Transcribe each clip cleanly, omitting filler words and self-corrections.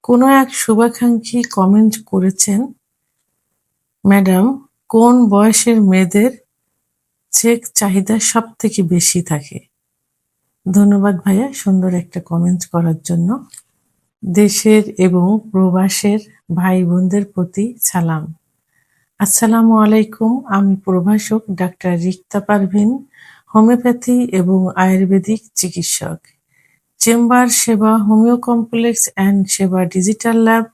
কোনো এক শুভাকাঙ্ক্ষী কমেন্ট করেছেন, ম্যাডাম, কোন বয়সের মেয়েদের সেক্স চাহিদা সবথেকে বেশি থাকে? ধন্যবাদ ভাইয়া সুন্দর একটা কমেন্ট করার জন্য। দেশের এবং প্রবাসের ভাই বোনদের প্রতি সালাম। আসসালামু আলাইকুম। আমি প্রভাষক ডাক্তার রিক্তা পারভিন, হোমিওপ্যাথি এবং আয়ুর্বেদিক চিকিৎসক। চেম্বার সেবা হোমিও কমপ্লেক্স অ্যান্ড সেবা ডিজিটাল ল্যাব,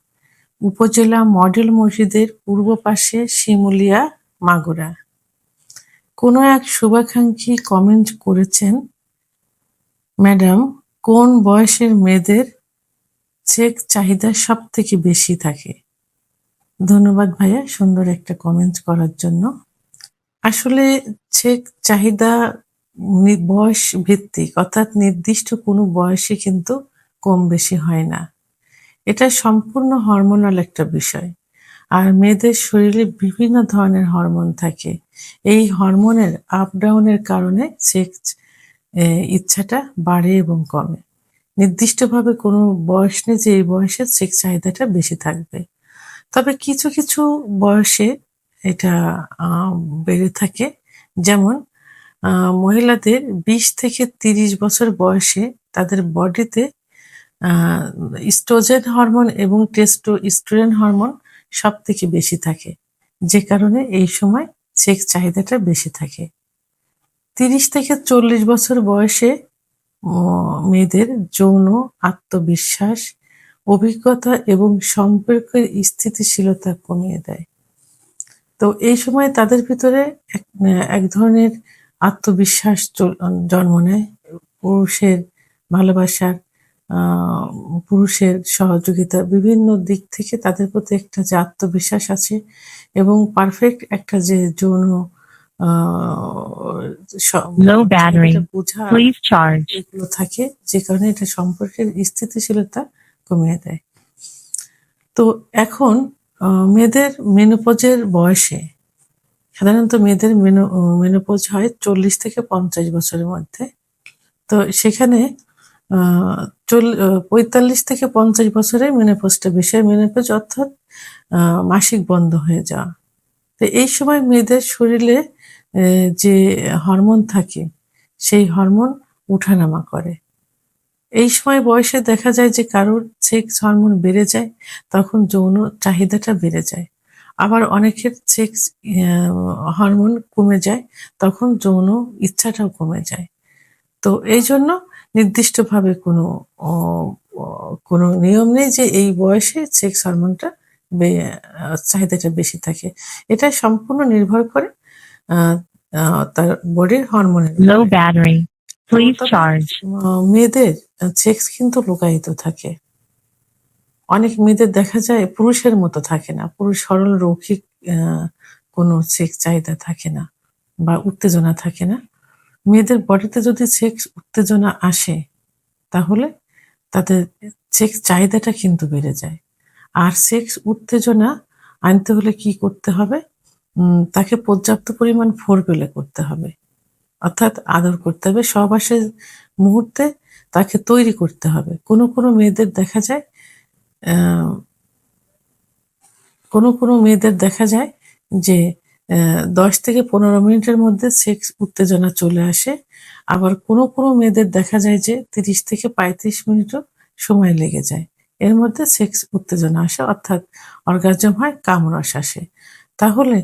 উপজেলা মডেল মসজিদের পূর্ব পাশে, শিমুলিয়া, মাগুরা। কোনো এক শুভাকাঙ্ক্ষী কমেন্ট করেছেন, ম্যাডাম, কোন বয়সের মেয়েদের সেক্স চাহিদা সবথেকে বেশি থাকে? ধন্যবাদ ভাইয়া সুন্দর একটা কমেন্ট করার জন্য। আসলে সেক্স চাহিদা বয়স ভিত্তিক, অর্থাৎ নির্দিষ্ট কোনো বয়সে কিন্তু কম বেশি হয় না। এটা সম্পূর্ণ হরমোনাল একটা বিষয়। আর মেয়েদের শরীরে বিভিন্ন ধরনের হরমোন থাকে। এই হরমোনের আপ ডাউনের কারণে সেক্স ইচ্ছাটা বাড়ে এবং কমে। নির্দিষ্টভাবে কোনো বয়স নেই যে এই বয়সে সেক্স চাহিদাটা বেশি থাকবে। তবে কিছু কিছু বয়সে এটা বেড়ে থাকে। যেমন মহিলাদের ২০ থেকে ৩০ বছর বয়সে তাদের বডিতে ইস্ট্রোজেন হরমোন এবং টেস্টোস্টেরন হরমোন সবথেকে বেশি থাকে, যে কারণে এই সময় সেক্স চাহিদাটা বেশি থাকে। ৩০ থেকে ৪০ বছর বয়সে মেয়েদের যৌন আত্মবিশ্বাস, অভিজ্ঞতা এবং সম্পর্কের স্থিতিশীলতা কমিয়ে দেয়। তো এই সময় তাদের ভিতরে এক ধরনের আত্মবিশ্বাস জন্ম নেয়। পুরুষের ভালোবাসার, পুরুষের সহযোগিতা, বিভিন্ন দিক থেকে তাদের প্রতি একটা যে আত্মবিশ্বাস আছে এবং পারফেক্ট একটা যে যৌন Low battery. বোঝা Please charge. এগুলো থাকে, যে কারণে এটা সম্পর্কের স্থিতিশীলতা কমিয়ে দেয়। তো এখন মেয়েদের মেনোপজের বয়সে, সাধারণত মেয়েদের মেনোপজ হয় ৪০ থেকে ৫০ বছরের মধ্যে। তো সেখানে ৪৫ থেকে ৫০ বছরে মেনোপজটা বেশি হয়। মেনোপজ অর্থাৎ মাসিক বন্ধ হয়ে যাওয়া। তো এই সময় মেয়েদের শরীরে যে হরমোন থাকে সেই হরমোন উঠানামা করে। এই সময় বয়সে দেখা যায় যে কারোর সেক্স হরমোন বেড়ে যায়, তখন যৌন চাহিদাটা বেড়ে যায়। আবার অনেকের সেক্স হরমোন কমে যায়, তখন যৌন ইচ্ছাটাও কমে যায়। তো এই জন্য নির্দিষ্টভাবে কোনো নিয়ম নেই যে এই বয়সে সেক্স হরমোনটা চাহিদাটা বেশি থাকে। এটা সম্পূর্ণ নির্ভর করে তার বডির হরমোনের Low battery. Please তবে charge. মেয়েদের সেক্স কিন্তু লুকায়িত থাকে। অনেক মেয়েদের দেখা যায় পুরুষের মতো থাকে না, পুরুষ সরল রৌখিক কোনো সেক্স চাহিদা থাকে না বা উত্তেজনা থাকে না। মেয়েদের বডিতে যদি সেক্স উত্তেজনা আসে, তাহলে তাদের সেক্স চাহিদাটা কিন্তু বেড়ে যায়। আর সেক্স উত্তেজনা আনতে হলে কি করতে হবে? তাকে পর্যাপ্ত পরিমাণ ফোরপ্লে করতে হবে, অর্থাৎ আদর করতে হবে। সহবাসের মুহূর্তে তাকে তৈরি করতে হবে। কোনো মেয়েদের দেখা যায় কোনো মেয়েদের দেখা যায় যে ১০ থেকে ১৫ মিনিটের মধ্যে সেক্স উত্তেজনা চলে আসে। আবার কোনো মেয়েদের দেখা যায় যে ৩০ থেকে ৩৫ মিনিটও সময় লেগে যায়। এর মধ্যে সেক্স উত্তেজনা আসে, অর্থাৎ অর্গাজম হয়, কামরস আসে। তাহলে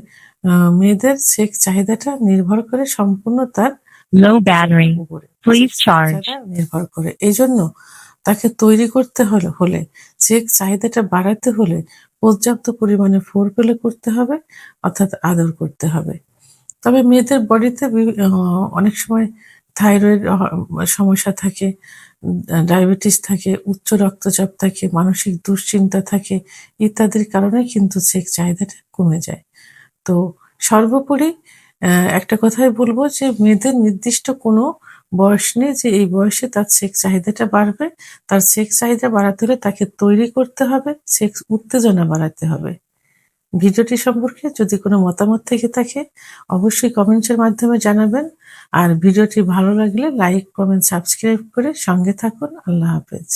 মেয়েদের সেক্স চাহিদাটা নির্ভর করে সম্পূর্ণ তার Low battery. উপরে। Please sex charge. ইচ্ছাটা নির্ভর করে। এজন্য তাকে তৈরি করতে হলে সেক্স চাহিদাটা বাড়াতে হলে পর্যাপ্ত পরিমাণে ফোরপ্লে করতে হবে, অর্থাৎ আদর করতে হবে। তবে মেয়েদের বডিতে অনেক সময় থাইরয়েড সমস্যা থাকে, ডায়াবেটিস থাকে, উচ্চ রক্তচাপ থাকে, মানসিক দুশ্চিন্তা থাকে, ইত্যাদির কারণে কিন্তু সেক্স চাহিদাটা কমে যায়। তো সর্বোপরি একটা কথাই বলবো যে মেয়েদের নির্দিষ্ট কোনো বয়স নেই যে এই বয়সে তার সেক্স চাহিদাটা বাড়বে। তার সেক্স চাহিদা বাড়াতে হলে তাকে তৈরি করতে হবে, সেক্স উত্তেজনা বাড়াতে হবে। ভিডিওটি সম্পর্কে যদি কোনো মতামত থেকে থাকে অবশ্যই কমেন্টসের মাধ্যমে জানাবেন। আর ভিডিওটি ভালো লাগলে লাইক, কমেন্ট, সাবস্ক্রাইব করে সঙ্গে থাকুন। আল্লাহ হাফেজ।